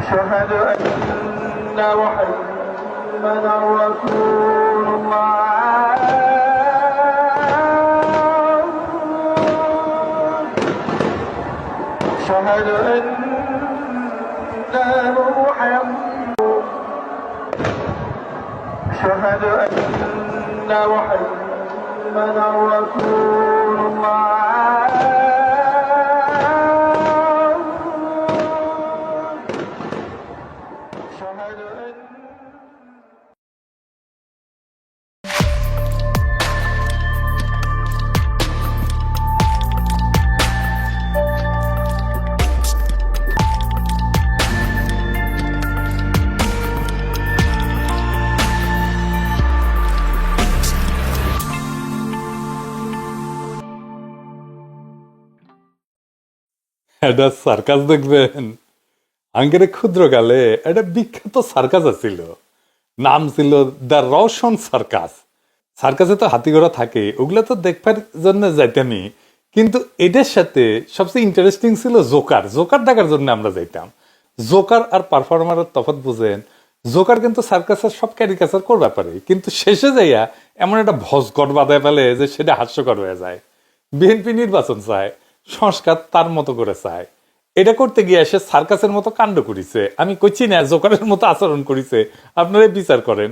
أشهد أن محمدا رسول الله. أشهد أن محمدا أشهد أن محمدا رسول الله. أشهد أن এটা সার্কাস দেখবেন। আঙ্গের ক্ষুদ্রকালে একটা বিখ্যাত সার্কাস আছিল, নাম ছিল দ্য রওশন সার্কাস। সার্কাসে তো হাতি ঘোড়া থাকে, ওগুলো তো দেখবার জন্য যাইতামই, কিন্তু এটার সাথে সবচেয়ে ইন্টারেস্টিং ছিল জোকার। জোকার দেখার জন্য আমরা যাইতাম। জোকার আর পারফর্মারের তফাৎ বুঝেন। জোকার কিন্তু সার্কাসের সব ক্যারিকাচার করতে পারে, কিন্তু শেষে যাইয়া এমন একটা ভজঘট বাঁধায় ফেলে যে সেটা হাস্যকর হয়ে যায়। বিএনপি নির্বাচন চায়, সংস্কার তার মতো করে চায়। এটা করতে গিয়ে সে সার্কাসের মতো কাণ্ড করিছে। আমি কইছি না জোকারের মতো আচরণ করিছে, আপনারা বিচার করেন।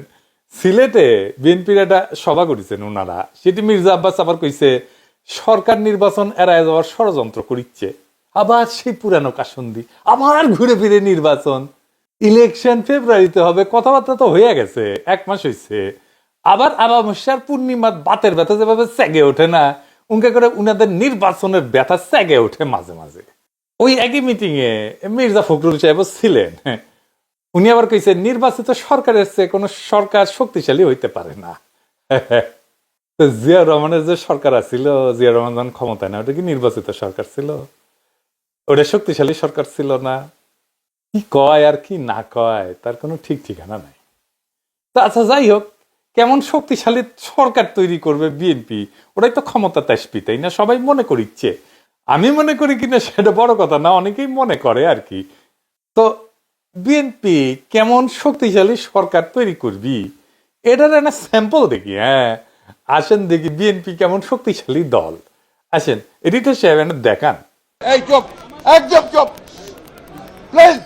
সিলেটে বিএনপির একটা সভা করেছেন ওনারা, সেটি মির্জা আব্বাস আবার কইছে সরকার নির্বাচন এড়ায় যাওয়ার ষড়যন্ত্র করিচ্ছে। আবার সেই পুরানো কাসন্দি, আবার ঘুরে ফিরে নির্বাচন। ইলেকশন ফেব্রুয়ারিতে হবে, কথাবার্তা তো হয়ে গেছে, 1 মাস হয়েছে। আবার আমাবস্যার পূর্ণিমার বাতের ব্যথা যেভাবে চেগে ওঠে না, উনকে করে উনাদের নির্বাচনের ব্যথা চেগে ওঠে মাঝে মাঝে। ওই একই মিটিং এ মির্জা ফখরুল সাহেব ছিলেন। উনি আবার কইছে নির্বাচিত সরকারের চেয়ে কোন সরকার শক্তিশালী হইতে পারে না। জিয়া রহমানের যে সরকার আছিল, জিয়া রহমান যখন ক্ষমতায় না, ওটা কি নির্বাচিত সরকার ছিল? ওটা শক্তিশালী সরকার ছিল না? কি কয় আর কি না কয় তার কোনো ঠিক ঠিকানা নাই। তা আচ্ছা, যাই হোক, কেমন শক্তিশালী সরকার তৈরি করবে বিএনপি, ওটাই তো ক্ষমতা তেসপি, তাই না? সবাই মনে করিচ্ছে। আমি মনে করি কিনা সেটা বড় কথা না, অনেকেই মনে করে আর কি। তো বিএনপি কেমন শক্তিশালী সরকার তৈরি করবি, এটার একটা স্যাম্পল দেখি। হ্যাঁ, আসেন দেখি বিএনপি কেমন শক্তিশালী দল। আসেন, এডিটর সাহেব এটা দেখান। এই চুপ, একদম চুপ প্লিজ।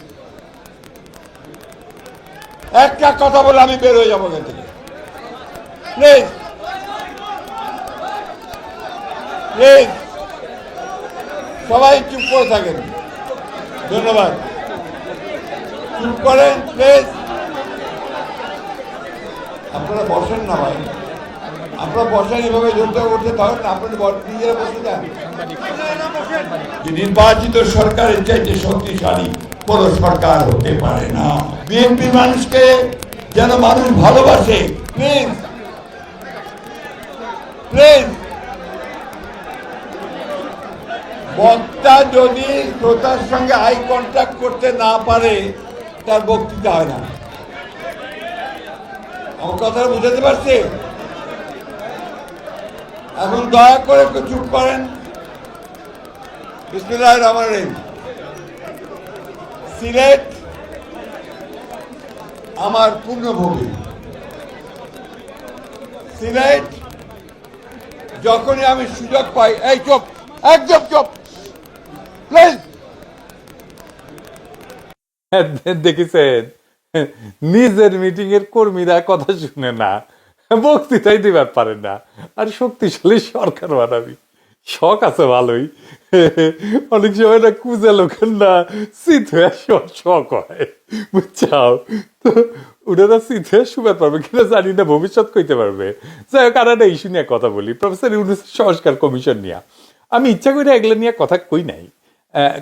একটা কথা বলে আমি বের হয়ে যাবো এখান থেকে, প্লিজ প্লিজ। সবাই চুপ করে থাকেন, ধন্যবাদ। চুপ করেন প্লিজ। আপনারা বসেন না ভাই, আপনারা বসেন, এভাবে জোরটা করতে পারেন না, আপনারা নিজেরা বসে যান। যে নির্বাচিত সরকারের চাইতে শক্তিশালী কোন সরকার হতে পারে না। বিএনপি মানুষকে যেন মানুষ ভালোবাসে, প্লিজ প্লিজ। বক্তা যদি শ্রোতার সঙ্গে আই কন্ট্যাক্ট করতে না পারে, তার বক্তৃতা হয় না। আমার কথাটা বুঝাতে পারছি? এখন দয়া করে একটু চুপ করেন। বিসমিল্লাহির রহমানির রহিম। সিলেট আমার পূর্ণভূমি। সিলেট যখনই আমি সুযোগ পাই, এই চুপ, একদম চুপ প্লিজ। দেখেছেন, নিজের মিটিং এর কর্মীরা কথা শুনে না, বক্তৃতাই দিবার পারে না, আর শক্তিশালী সরকার বানাবি। শখ আছে ভালোই, অনেক সময় না কুজে লোকের না শীত হয়ে শখ হয়, বুঝছাও? তো ওনারা শীত হয়ে শুবার পারবে কিনা জানি না, ভবিষ্যৎ কইতে পারবে। যাই হোক, আর একটা ইস্যু নিয়ে কথা বলি, প্রফেসর ইউনূসের সংস্কার কমিশন নিয়ে। আমি ইচ্ছা করে এগুলো নিয়ে কথা কই নাই,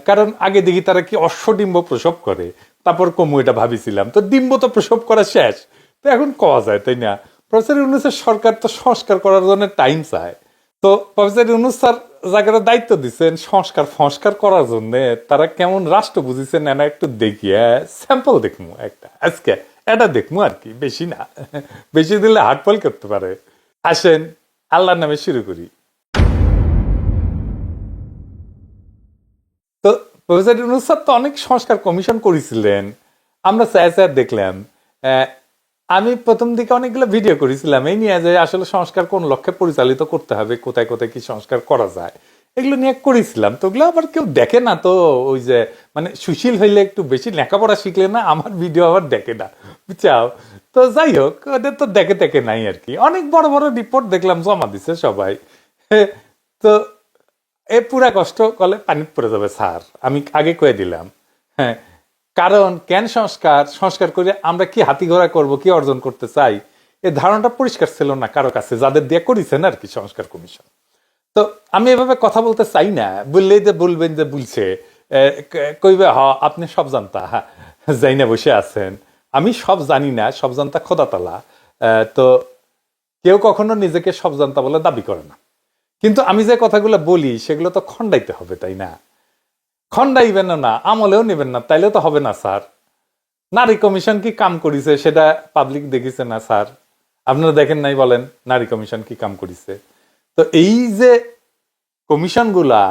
কারণ আগে দেখি তারা কি অশ্বডিম্ব প্রসব করে, তারপর কমু এটা ভাবিছিলাম। তো ডিম্ব তো প্রসব করা শেষ, তো এখন কওয়া যায়, তাই না? প্রফেসর ইউনূসের সরকার তো সংস্কার করার জন্য টাইম চায়। তো প্রফেসর ইউনূস স্যার যাকে দায়িত্ব দিচ্ছেন সংস্কার করার জন্য, তারা কেমন রাষ্ট্র বুঝিছেন না একটু দেখি। স্যাম্পল দেখবো একটা আজকে, এটা দেখবো আর কি, বেশি না। বেশি দিলে হার্টফল করতে পারে। আসেন আল্লাহর নামে শুরু করি। তো প্রফেসর ইউনূস স্যার তো অনেক সংস্কার কমিশন করেছিলেন, আমরা স্যার দেখলাম। আমি প্রথম দিকে অনেকগুলো ভিডিও করেছিলাম এই নিয়ে যে আসলে সংস্কার কোন লক্ষ্যে পরিচালিত করতে হবে, কোথায় কোথায় কি সংস্কার করা যায়, এগুলো নিয়ে করেছিলাম। তো ওগুলো আবার কেউ দেখে না। তো ওই যে মানে সুশীল হইলে একটু বেশি লেখাপড়া শিখলে না আমার ভিডিও আবার দেখে না, বুঝছাও। তো যাই হোক, ওদের তো দেখে নাই আর কি। অনেক বড় বড় রিপোর্ট দেখলাম জমা দিছে সবাই। তো এ পুরা কষ্ট করলে পানি পড়ে যাবে স্যার, আমি আগে কয়ে দিলাম। হ্যাঁ, কারণ কেন সংস্কার করে আমরা কি হাতি ঘোড়া করব, কি অর্জন করতে চাই, এই ধারণাটা পরিষ্কার ছিল না কারো কাছে, যাদের দিয়ে করেছেন আর কি সংস্কার কমিশন। তো আমি এভাবে কথা বলতে চাই না, বললেই যে বলবেন যে বলছে কইবে আপনি সব জানতা, যাই না বসে আছেন। আমি সব জানি না, সব জানতা খোদা তালা। তো কেউ কখনো নিজেকে সব জানতা বলে দাবি করে না, কিন্তু আমি যে কথাগুলো বলি সেগুলো তো খণ্ডাইতে হবে, তাই না? খণ্ডাইবেন না, আমলেও নেবেন না, তাইলে তো হবে না স্যার। নারী কমিশন কি কাম করিছে সেটা পাবলিক দেখিছে না স্যার? আপনারা দেখেন নাই বলেন নারী কমিশন কি কাম করিছে? তো এই যে কমিশন গুলা,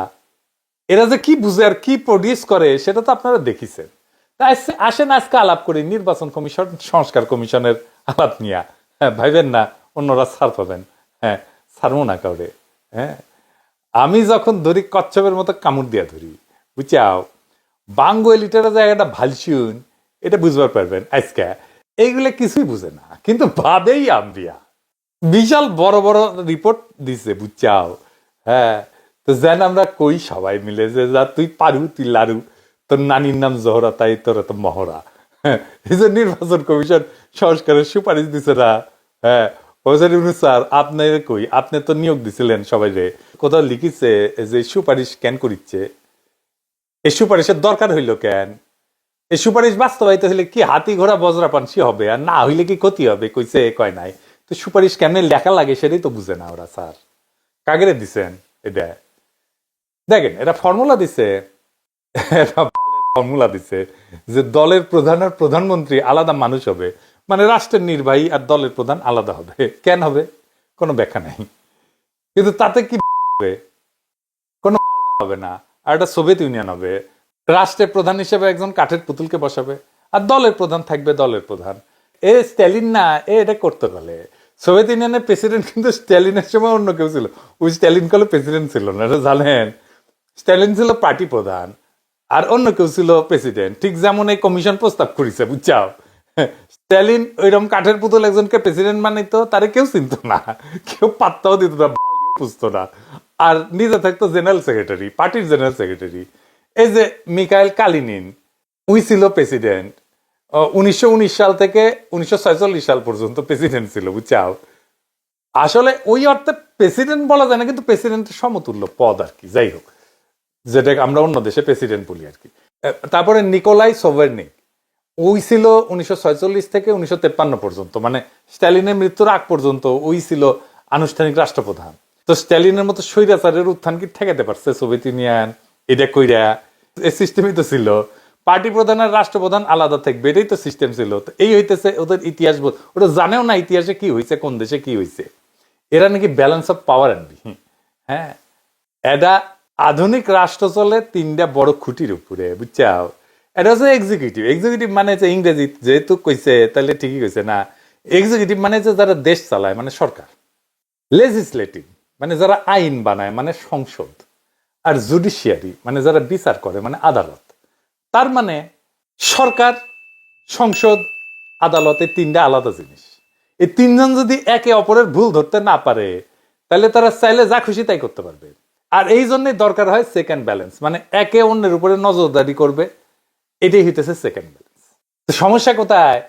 এরা যে কি বুঝে আর কি প্রডিউস করে সেটা তো আপনারা দেখিছেন। আসেন আজকে আলাপ করি নির্বাচন কমিশন, সংস্কার কমিশনের আলাপ নিয়া। হ্যাঁ, ভাইবেন না অন্যরা ছাড় পাবেন। হ্যাঁ, ছাড়বো না কাউরে। হ্যাঁ, আমি যখন ধরি কচ্ছপের মতো কামড় দিয়া ধরি, বুঝাও। বাঙ্গুয়ে লিটারের জায়গাটা ভালসুন, এটা বুঝবার পারবেন আজকে। এইগুলো কিছুই বুঝে না, কিন্তু ভাবেই আমরিয়া বিশাল বড় বড় রিপোর্ট দিছে, বুঝছাও। হ্যাঁ, তো যেন আমরা কই সবাই মিলে যে যা তুই পারু, তুই লারু, তোর নানির নাম জহরা, তাই তোর তো মহড়া। হ্যাঁ, এই যে নির্বাচন কমিশন সংস্কারের সুপারিশ দিছে না। হ্যাঁ, স্যার আপনার কই, আপনি তো নিয়োগ দিছিলেন সবাই রে, কোথাও লিখিছে যে সুপারিশ কেন করিচ্ছে? এই সুপারিশের দরকার হইল কেন? এই সুপারিশ বাস্তবায়িত হইলে কি হাতি ঘোড়া বজরা পানসি হবে, আর না হইলে কি ক্ষতি হবে? কইছে কয় নাই। তো সুপারিশ কেমনে লেখা লাগে সেটাই তো বুঝে না ওরা। স্যার কাগরে দিছেন এটা? দেখেন, এটা ফর্মুলা দিছে, ফর্মুলা দিছে যে দলের প্রধান আর প্রধানমন্ত্রী আলাদা মানুষ হবে, মানে রাষ্ট্রের নির্বাহী আর দলের প্রধান আলাদা হবে। কেন হবে? কোনো ব্যাখ্যা নাই। কিন্তু তাতে কি হবে? কোনো হবে না। আর এটা সোভিয়েত ইউনিয়ন হবে, রাষ্ট্রের প্রধান হিসেবে একজন কাঠের পুতুলকে বসাবে, আর দলের প্রধান থাকবে দলের প্রধান। এ স্ট্যালিন না, এটা করতে পারে। সোভিয়েত ইউনিয়নের প্রেসিডেন্ট কিন্তু স্ট্যালিনের সময় অন্য কেউ ছিল, ওই স্ট্যালিন কলে প্রেসিডেন্ট ছিল না, এটা জানেন? স্ট্যালিন ছিল পার্টি প্রধান আর অন্য কেউ ছিল প্রেসিডেন্ট। ঠিক যেমন এই কমিশন প্রস্তাব করেছে, বুঝছাও। স্ট্যালিন ওইরকম কাঠের পুতুল একজনকে প্রেসিডেন্ট বানাইতো, তারে কেউ চিনত না, কেউ পাত্তাও দিত না, বুঝতো না। আর নিজে থাকতো জেনারেল সেক্রেটারি, পার্টির জেনারেল সেক্রেটারি। এই যে মিখাইল কালিনিন, উই ছিল প্রেসিডেন্ট 1919 সাল থেকে 1946 সাল পর্যন্ত প্রেসিডেন্ট ছিল, বুঝছাও। আসলে ওই অর্থে প্রেসিডেন্ট বলা যায় না, কিন্তু প্রেসিডেন্টের সমতুল্য পদ আর কি। যাই হোক, যেটা আমরা অন্য দেশে প্রেসিডেন্ট বলি আর কি। তারপরে নিকোলাই সোভারনিক, ওই ছিল 1946 থেকে 1953 পর্যন্ত, মানে স্ট্যালিনের মৃত্যুর আগ পর্যন্ত ওই ছিল আনুষ্ঠানিক রাষ্ট্রপ্রধান। তো স্ট্যালিনের মতো স্বৈরাচারের উত্থান কি ঠেকাতে পারছে সোভিয়েত ইউনিয়ন? এটা কইরা এই সিস্টেমই তো ছিল, পার্টি প্রধান আর রাষ্ট্রপ্রধান আলাদা থাকবে, এটাই তো সিস্টেম ছিল। তো এই হইতেছে ওদের ইতিহাস, ওটা জানেও না ইতিহাসে কি হয়েছে, কোন দেশে কি হয়েছে। এরা নাকি ব্যালেন্স অফ পাওয়ার আনবি। হ্যাঁ, এটা আধুনিক রাষ্ট্র চলে তিনটা বড় খুঁটির উপরে, বুঝছাও। এটা হচ্ছে এক্সিকিউটিভ। এক্সিকিউটিভ মানে হচ্ছে ইংরেজি যেহেতু কইছে তাহলে ঠিকই কইছে না। এক্সিকিউটিভ মানে হচ্ছে যারা দেশ চালায়, মানে সরকার। লেজিসলেটিভ মানে যারা আইন বানায়, মানে সংসদ। আর জুডিশিয়ারি মানে যারা বিচার করে, মানে আদালত। তার মানে সরকার, সংসদ, আদালত, এই তিনটা আলাদা জিনিস। এই তিনজন যদি একে অপরের ভুল ধরতে না পারে, তাহলে তারা চাইলে যা খুশি তাই করতে পারবে। আর এই জন্যই দরকার হয় সেকেন্ড ব্যালেন্স, মানে একে অন্যের উপরে নজরদারি করবে। এটাই হইতেছে সেকেন্ড ব্যালেন্স। তো সমস্যা কোথায়?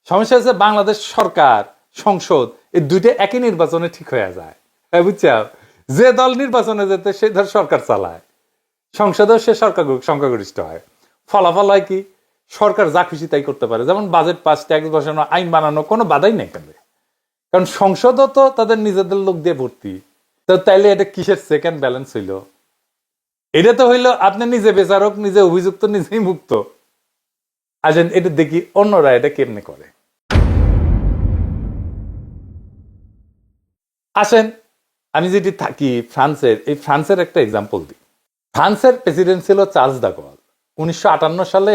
সমস্যা হচ্ছে বাংলাদেশ সরকার, সংসদ, এই দুইটা একই নির্বাচনে ঠিক হয়ে যায়। বুঝছো? যে দল নির্বাচনে যেতে সে ধর সরকার চালায়, সংসদেও সে সরকার সংখ্যাগরিষ্ঠ হয়। ফলাফল হয় কি? সরকার যা খুশি তাই করতে পারে, যেমন বাজেট পাস, ট্যাক্স বসানো, আইন বানানো, কোনো বাধাই নেই কেন। কারণ সংসদও তো তাদের নিজেদের লোক দিয়ে ভর্তি। তো তাইলে এটা কিসের সেকেন্ড ব্যালেন্স হইল? এটা তো হইলো আপনি নিজে বিচারক, নিজে অভিযুক্ত, নিজেই মুক্ত। আসেন এটা দেখি অন্যরা এটা কেমনে করে। আসেন আমি যেটি থাকি ফ্রান্সের, এই ফ্রান্সের একটা এক্সাম্পল দিই। ফ্রান্সের প্রেসিডেন্ট ছিল চার্লস দ্য গল। 1958 সালে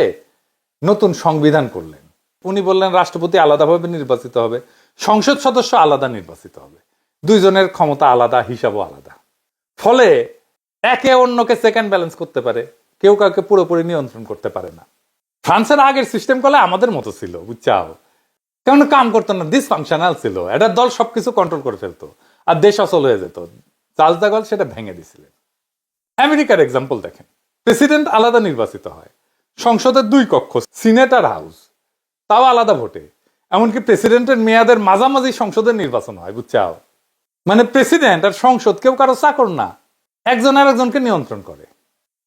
নতুন সংবিধান করলেন। উনি বললেন রাষ্ট্রপতি আলাদাভাবে নির্বাচিত হবে, সংসদ সদস্য আলাদা নির্বাচিত হবে, দুইজনের ক্ষমতা আলাদা, হিসাবও আলাদা। ফলে একে অন্যকে সেকেন্ড ব্যালেন্স করতে পারে, কেউ কাউকে পুরোপুরি নিয়ন্ত্রণ করতে পারে না। ফ্রান্সের আগের সিস্টেম করলে আমাদের মতো ছিল, বুঝছাও, কেমন কাম করতো না, ডিসফাংশনাল ছিল। এটা দল সবকিছু কন্ট্রোল করে ফেলতো আর দেশ অচল হয়ে যেত। চার্লস দ্য গল সেটা ভেঙে দিছিলেন। আমেরিকার এক্সাম্পল দেখেন, প্রেসিডেন্ট আলাদা নির্বাচিত হয়, সংসদের 2 কক্ষ, সিনেট আর হাউস, তাও আলাদা ভোটে। এমনকি প্রেসিডেন্টের মেয়াদের মাঝামাঝি সংসদের নির্বাচন হয়, বুঝছাও। মানে প্রেসিডেন্ট আর সংসদ কেউ কারো চাকর না, একজন আর একজনকে নিয়ন্ত্রণ করে।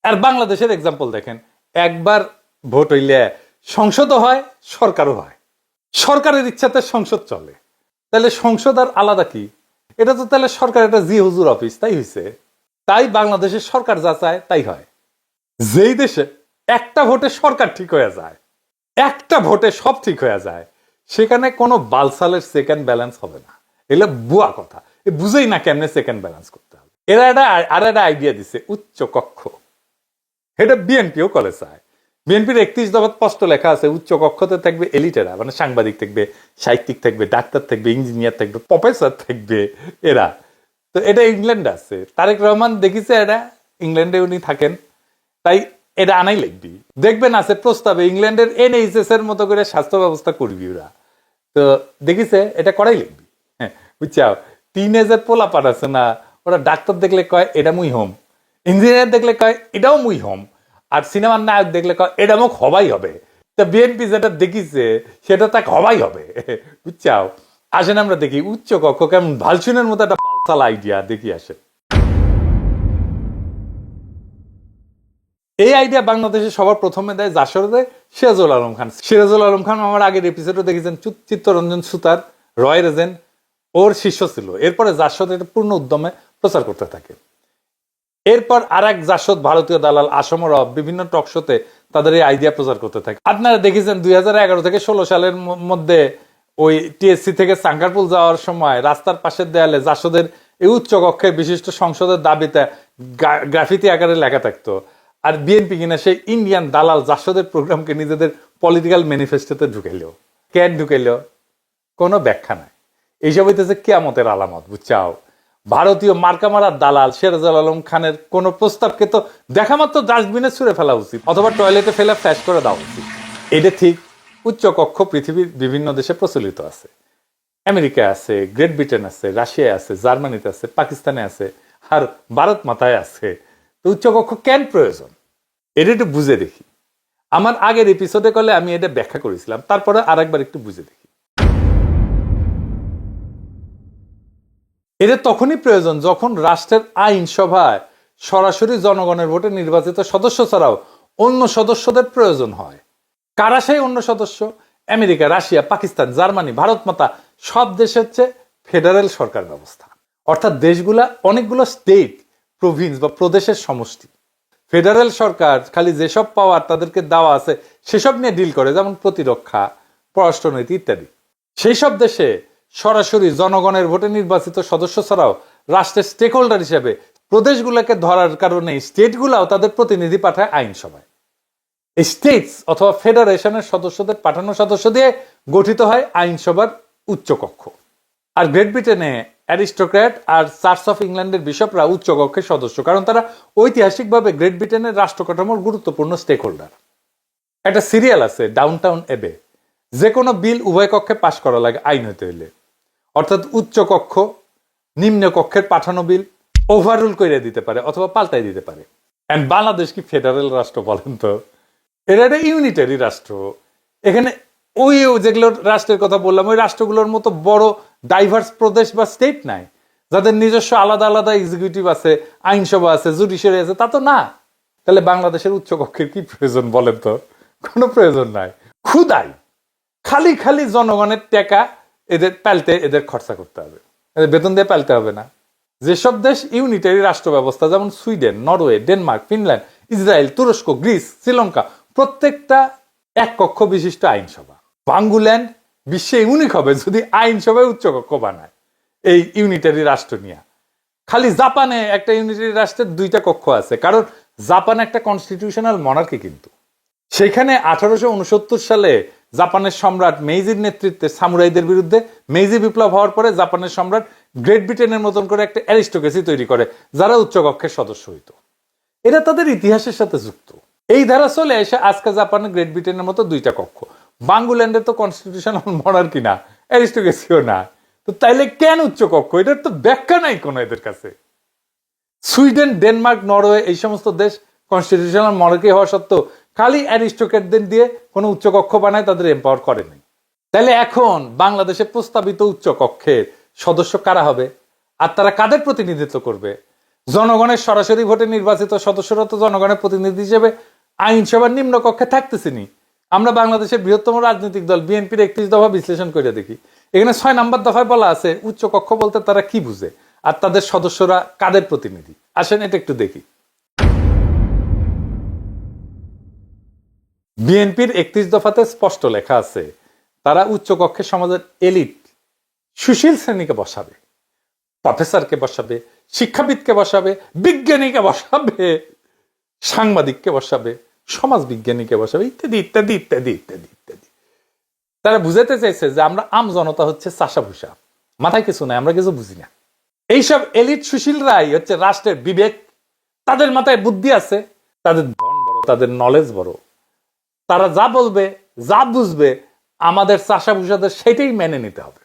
আর বাংলাদেশের এক্সাম্পল দেখেন, একবার ভোট হইলে সংসদও হয়, সরকারও হয়, সরকারের ইচ্ছাতে সংসদ চলে। তাহলে সংসদ আর আলাদা কি? এটা তো তাহলে সরকার একটা জি হুজুর অফিস, তাই হয়েছে। তাই বাংলাদেশের সরকার যা চায় তাই হয়। যেই দেশে একটা ভোটে সরকার ঠিক হয়ে যায়, একটা ভোটে সব ঠিক হয়ে যায়, সেখানে কোনো বালসালের সেকেন্ড ব্যালেন্স হবে না। এগুলো বুয়া কথা, বুঝেই না কেমনে সেকেন্ড ব্যালেন্স করতে হবে। এরা একটা আইডিয়া দিছে, উচ্চ কক্ষ। এটা বিএনপিও করে চায়। বিএনপির 31 দফা স্পষ্ট লেখা আছে, উচ্চ কক্ষতে থাকবে এলিটেরা, মানে সাংবাদিক থাকবে, সাহিত্যিক থাকবে, ডাক্তার থাকবে, ইঞ্জিনিয়ার থাকবে, প্রফেসর থাকবে এরা। তো এটা ইংল্যান্ডে আছে, তারেক রহমান দেখিছে এটা, ইংল্যান্ডে উনি থাকেন, তাই এটা আনাই লিখবি। দেখবেন আছে প্রস্তাবে ইংল্যান্ডের NHS এর মতো করে স্বাস্থ্য ব্যবস্থা করবি ওরা। তো দেখিছে এটা করাই লিখবি। হ্যাঁ, বুঝছাও, টিনেজার পোলাপান আছে না, ওরা ডাক্তার দেখলে কয় এটা মুই হোম, ইঞ্জিনিয়ার দেখলে কয় এটাও মুই হোম, আর সিনেমার নায়ক দেখলে কয় এটা মুখ হবাই হবে। তা বিএনপি যেটা দেখিছে সেটা তাকে হবাই হবে, বুঝছাও। আসেন আমরা দেখি উচ্চ কক্ষ কেমন ভালসুনের মতো একটা বালসাল আইডিয়া দেখি। আসেন, এই আইডিয়া বাংলাদেশে সবার প্রথমে দেয় যশোরে সিরাজুল আলম খান। সিরাজুল আলম খান আমার আগের এপিসোডে দেখেছেন চিত্তরঞ্জন সুতার, রয়ের এজেন্ট, ওর শিষ্য ছিল। এরপরে জাসদ এটা পূর্ণ উদ্যমে প্রচার করতে থাকে। এরপর আর এক জাসদ ভারতীয় দালাল আসমর বিভিন্ন টক শোতে তাদের এই আইডিয়া প্রচার করতে থাকে। আপনারা দেখেছেন 2011 থেকে 16 সালের মধ্যে ওই টিএসসি থেকে সাঙ্কারপুল যাওয়ার সময় রাস্তার পাশের দেয়ালে জাসদের এই উচ্চ কক্ষের বিশিষ্ট সংসদের দাবিতে গ্রাফিতি আকারে লেখা থাকতো। আর বিএনপি কিনা সেই ইন্ডিয়ান দালাল জাসদের প্রোগ্রামকে নিজেদের পলিটিক্যাল ম্যানিফেস্টোতে ঢুকাইলেও, কেন ঢুকাইলেও কোনো ব্যাখ্যা নাই। এইসব হইতেছে কিয়ামতের আলামত, বুঝছাও। ভারতীয় মার্কামারার দালাল সিরাজুল আলম খানের কোন প্রস্তাবকে তো দেখা মাত্র ডাস্টবিনে ছুঁড়ে ফেলা উচিত, অথবা টয়লেটে ফেলে ফ্ল্যাশ করে দেওয়া উচিত। এটা ঠিক। উচ্চ কক্ষ পৃথিবীর বিভিন্ন দেশে প্রচলিত আছে। আমেরিকা আছে, গ্রেট ব্রিটেন আছে, রাশিয়ায় আছে, জার্মানিতে আছে, পাকিস্তানে আছে, আর ভারত মাথায় আছে। তো উচ্চ কক্ষ কেন প্রয়োজন এটা একটু বুঝে দেখি। আমার আগের এপিসোডে করলে আমি এটা ব্যাখ্যা করেছিলাম, তারপরে আরেকবার একটু বুঝে দেখি। এটা তখনই প্রয়োজন যখন রাষ্ট্রের আইনসভায় সরাসরি জনগণের ভোটে নির্বাচিত সদস্য ছাড়াও অন্য সদস্যদের প্রয়োজন হয়। কারা সেই অন্য সদস্য? America, Russia, Pakistan, Germany, Bharat মাতা সব দেশে হচ্ছে ফেডারেল সরকার ব্যবস্থা। অর্থাৎ দেশগুলা অনেকগুলো স্টেট, প্রভিন্স বা প্রদেশের সমষ্টি। ফেডারেল সরকার খালি যেসব পাওয়ার তাদেরকে দেওয়া আছে সেসব নিয়ে ডিল করে, যেমন প্রতিরক্ষা, পররাষ্ট্রনীতি ইত্যাদি। সেই সব দেশে সরাসরি জনগণের ভোটে নির্বাচিত সদস্য ছাড়াও রাষ্ট্রের স্টেক হোল্ডার হিসেবে প্রদেশগুলোকে ধরার কারণে স্টেটগুলাও তাদের প্রতিনিধি পাঠায় আইনসভায়। স্টেটস অথবা ফেডারেশনের সদস্যদের পাঠানো সদস্য দিয়ে গঠিত হয় আইনসভার উচ্চকক্ষ। আর গ্রেট ব্রিটেনে অ্যারিস্টোক্র্যাট আর চার্চ অফ ইংল্যান্ডের বিশপরা উচ্চকক্ষের সদস্য, কারণ তারা ঐতিহাসিকভাবে গ্রেট ব্রিটেনের রাষ্ট্র কাঠামোর গুরুত্বপূর্ণ স্টেক হোল্ডার। একটা সিরিয়াল আছে ডাউনটাউন এবে, যে কোনো বিল উভয় কক্ষে পাশ করা লাগে আইন হতে হইলে। অর্থাৎ উচ্চ কক্ষ নিম্ন কক্ষের পাঠানো বিল ওভাররুল করে দিতে পারে অথবা পাল্টাই দিতে পারে। এন্ড বাংলাদেশ কি ফেডারেল রাষ্ট্র বলেন তো? এটা একটা ইউনিটারি রাষ্ট্র। এখানে ওই যেগুলো রাষ্ট্রের কথা বললাম ওই রাষ্ট্রগুলোর মতো বড় ডাইভার্স প্রদেশ বা স্টেট নাই, যাদের নিজস্ব আলাদা আলাদা এক্সিকিউটিভ আছে, আইনসভা আছে, জুডিশিয়ারি আছে, তা তো না। তাহলে বাংলাদেশের উচ্চ কক্ষের কি প্রয়োজন বলেন তো? কোনো প্রয়োজন নাই। ক্ষুদাই খালি খালি জনগণের টাকা এদের পালতে, এদের খরচা করতে হবে, এদের বেতন দিয়ে পালতে হবে না। যেসব দেশ ইউনিটারি রাষ্ট্র ব্যবস্থা, যেমন Sweden, Norway, Denmark, Finland, Israel, তুরস্ক, গ্রিস, শ্রীলঙ্কা, প্রত্যেকটা এক কক্ষ বিশিষ্ট আইনসভা। বাঙ্গুল্যান্ড বিশ্বে ইউনিক হবে যদি আইনসভায় উচ্চ কক্ষ বানায় এই ইউনিটারি রাষ্ট্র নিয়ে। খালি জাপানে একটা ইউনিটারি রাষ্ট্রের 2টা কক্ষ আছে, কারণ জাপান একটা কনস্টিটিউশনাল মনার্কি। কিন্তু সেখানে 1869 সালে জাপানের সম্রাট মেইজির নেতৃত্বে সামুরাইদের বিরুদ্ধে মেইজি বিপ্লব হওয়ার পরে জাপানের সম্রাট গ্রেট ব্রিটেনের মতন করে একটা অ্যারিস্টোক্রেসি তৈরি করে যারা উচ্চকক্ষের সদস্য হইত। এটা তাদের ইতিহাসের সাথে যুক্ত। এই ধারা চলে এসে আজকে জাপানের গ্রেট ব্রিটেনের মতো দুইটা কক্ষ। বাঙ্গুল্যান্ডে তো কনস্টিটিউশনাল মনার্কি না, অ্যারিস্টোক্রেসিও না, তো তাইলে কেন উচ্চকক্ষ? এটার তো ব্যাখ্যা নাই কোনো এদের কাছে। সুইডেন, ডেনমার্ক, নরওয়ে এই সমস্ত দেশ কনস্টিটিউশনাল মনার্কি হওয়া সত্ত্বেও খালি অ্যারিস্টোক্রেটদের দিয়ে কোনো উচ্চকক্ষ বানায় তাদের এম্পাওয়ার করে নাই। তাহলে এখন বাংলাদেশে প্রস্তাবিত উচ্চকক্ষের সদস্য কারা হবে আর তারা কাদের প্রতিনিধিত্ব করবে? জনগণের সরাসরি ভোটে নির্বাচিত সদস্যরা তো জনগণের প্রতিনিধি হিসেবে আইনসভার নিম্ন কক্ষে থাকতেছিনি। আমরা বাংলাদেশের বৃহত্তম রাজনৈতিক দল বিএনপির 31 দফা বিশ্লেষণ করে দেখি, এখানে 6 নম্বর দফায় বলা আছে উচ্চকক্ষ বলতে তারা কি বুঝে আর তাদের সদস্যরা কাদের প্রতিনিধি। আসেন এটা একটু দেখি। বিএনপির 31 দফাতে স্পষ্ট লেখা আছে তারা উচ্চকক্ষে সমাজের এলিট সুশীল শ্রেণীকে বসাবে, প্রফেসরকে বসাবে, শিক্ষাবিদকে বসাবে, বিজ্ঞানীকে বসাবে, সাংবাদিককে বসাবে, সমাজ বিজ্ঞানীকে বসাবে, ইত্যাদি ইত্যাদি ইত্যাদি ইত্যাদি ইত্যাদি। তারা বুঝাতে চাইছে যে আমরা আম জনতা হচ্ছে চাষা ভুষা, মাথায় কিছু নাই, আমরা কিছু বুঝি না। এইসব এলিট সুশীলরাই হচ্ছে রাষ্ট্রের বিবেক, তাদের মাথায় বুদ্ধি আছে, তাদের ধন বড়, তাদের নলেজ বড়, তারা যা বলবে যা বুঝবে আমাদের চাষা ভুষাদের সেটাই মেনে নিতে হবে।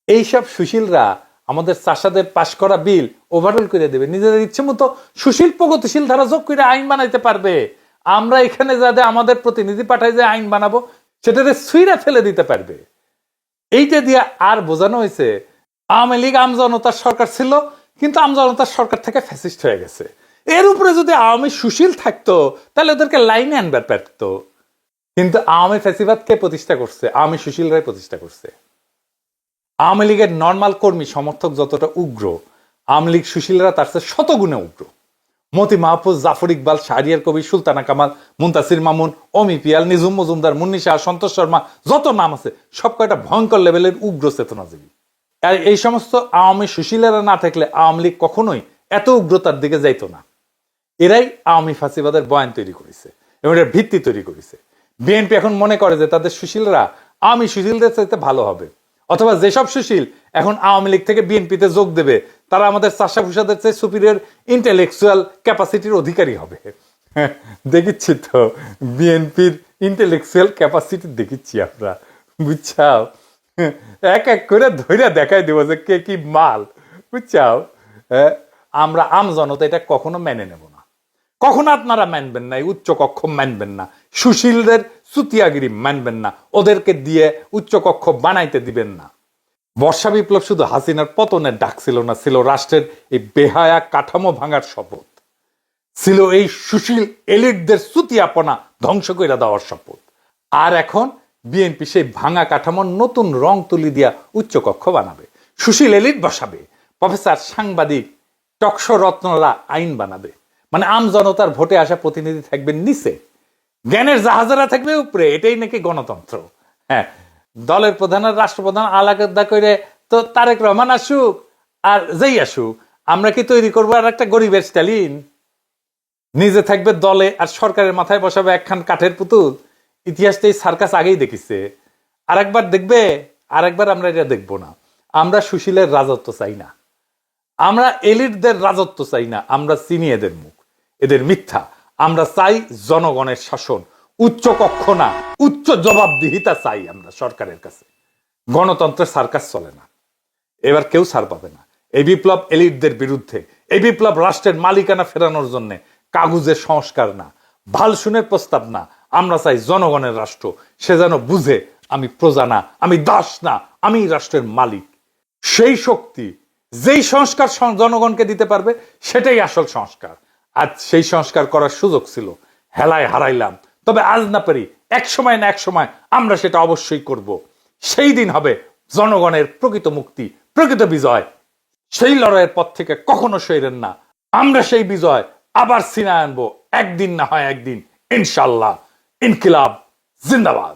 এইসব সুশীলরা আমাদের চাষাদের পাশ করা বিল ওভারঅল করে দেবে, নিজেদের ইচ্ছে মতো সুশীল প্রগতিশীল ধারা যোগ করে আইন বানাইতে পারবে। আমরা এখানে যাদের আমাদের প্রতিনিধি পাঠাই যে আইন বানাবো সেটাতে সুইরা ফেলে দিতে পারবে। এইটা দিয়ে আর বোঝানো হয়েছে আওয়ামী লীগ আমজনতার সরকার ছিল, কিন্তু আমজনতার সরকার থেকে ফ্যাসিস্ট হয়ে গেছে। এর উপরে যদি আওয়ামী সুশীল থাকতো তাহলে ওদেরকে লাইনে আনবার পারতো। কিন্তু আওয়ামী ফ্যাসিবাদ কে প্রতিষ্ঠা করছে? আওয়ামী সুশীলরাই প্রতিষ্ঠা করছে। আওয়ামী লীগের নর্মাল কর্মী সমর্থক যতটা উগ্র, আওয়ামী লীগ সুশীলরা তার চেয়ে শতগুণে উগ্র। মতি মাহফুজ, জাফর ইকবাল, শাহরিয়ার কবির, সুলতানা কামাল, মুনতাসির মামুন, অমি পিয়াল, নিঝুম মজুমদার, মুন্নি শাহ, সন্তোষ শর্মা, যত নাম আছে সব কয়টা ভয়ঙ্কর লেভেলের উগ্র চেতনাজীবী। আর এই সমস্ত আওয়ামী সুশীলেরা না থাকলে আওয়ামী লীগ কখনোই এত উগ্রতার দিকে যাইতো না। এরাই আওয়ামী ফাঁসিবাদের বয়ান তৈরি করেছে এবং এর ভিত্তি তৈরি করেছে। বিএনপি এখন মনে করে যে তাদের সুশীলরা আওয়ামী সুশীলদের চাইতে ভালো হবে, অথবা যেসব সুশীল এখন আওয়ামী লীগ থেকে বিএনপিতে যোগ দেবে তারা আমাদের চাষা ভুষাদের চেয়ে সুপিরিয়র ইন্টেলেকচুয়াল ক্যাপাসিটির অধিকারী হবে। দেখিচ্ছি তো বিএনপির ইন্টেলেকচুয়াল ক্যাপাসিটি দেখিচ্ছি আমরা, বুঝছাও? এক এক করে ধৈর্য দেখাই দেবো যে কে কি মাল, বুঝছাও? আমরা আম জনতা এটা কখনো মেনে নেব না, কখনো আপনারা মানবেন না, উচ্চ কক্ষ মানবেন না, সুশীলদের চুতিয়াগিরি মানবেন না, ওদেরকে দিয়ে উচ্চ কক্ষ বানাইতে দিবেন না। বর্ষা বিপ্লব শুধু হাসিনার পতনের ডাক ছিল না, ছিল রাষ্ট্রের এই বেহায়া কাঠামো ভাঙার শপথ, ছিল এই সুশীল এলিটদের চুতিয়াপনা ধ্বংস করে দেওয়ার শপথ। আর এখন বিএনপি সেই ভাঙা কাঠামোর নতুন রং তুলি দিয়া উচ্চ কক্ষ বানাবে, সুশীল এলিট বসাবে, প্রফেসর, সাংবাদিক, টকশো রত্নরা আইন বানাবে। মানে আম জনতার ভোটে আসা প্রতিনিধি থাকবেন নিচে, জ্ঞানের জাহাজেরা থাকবে উপরে। এটাই নাকি গণতন্ত্র। হ্যাঁ, দলের প্রধান আর রাষ্ট্রপ্রধান আলাদা করে তো তারেক রহমান আসুক আর যেই আসুক, আমরা কি তৈরি করবো আর একটা গরিবের স্টালিন? নিজে থাকবে দলে আর সরকারের মাথায় বসাবে একখান কাঠের পুতুল। ইতিহাসটা এই সার্কাস আগেই দেখিছে, আরেকবার দেখবে, আরেকবার আমরা এটা দেখবো না। আমরা সুশীলের রাজত্ব চাই না, আমরা এলিটদের রাজত্ব চাই না, আমরা চিনি এদের মুখ, এদের মিথ্যা। আমরা চাই জনগণের শাসন, উচ্চ কক্ষ না, উচ্চ জবাবদিহিতা চাই আমরা সরকারের কাছে। গণতন্ত্রের সার্কাস চলে না, এবার কেউ ছাড় পাবে না। এই বিপ্লব এলিটদের বিরুদ্ধে, এই বিপ্লব রাষ্ট্রের মালিকানা ফেরানোর জন্য, কাগজের সংস্কার না, ভালসুনের প্রস্তাব না। আমরা চাই জনগণের রাষ্ট্র, সে যেন বুঝে আমি প্রজা না, আমি দাস না, আমি রাষ্ট্রের মালিক। সেই শক্তি, যেই সংস্কার জনগণকে দিতে পারবে সেটাই আসল সংস্কার। আজ সেই সংস্কার করার সুযোগ ছিল, হেলায় হারাইলাম। তবে আজ না পারি, এক সময় না এক সময় আমরা সেটা অবশ্যই করব। সেই দিন হবে জনগণের প্রকৃত মুক্তি, প্রকৃত বিজয়। সেই লড়াইয়ের পথ থেকে কখনো সইরেন না। আমরা সেই বিজয় আবার ছিনায় আনবো, একদিন না হয় একদিন, ইনশাল্লাহ। ইনকিলাব জিন্দাবাদ।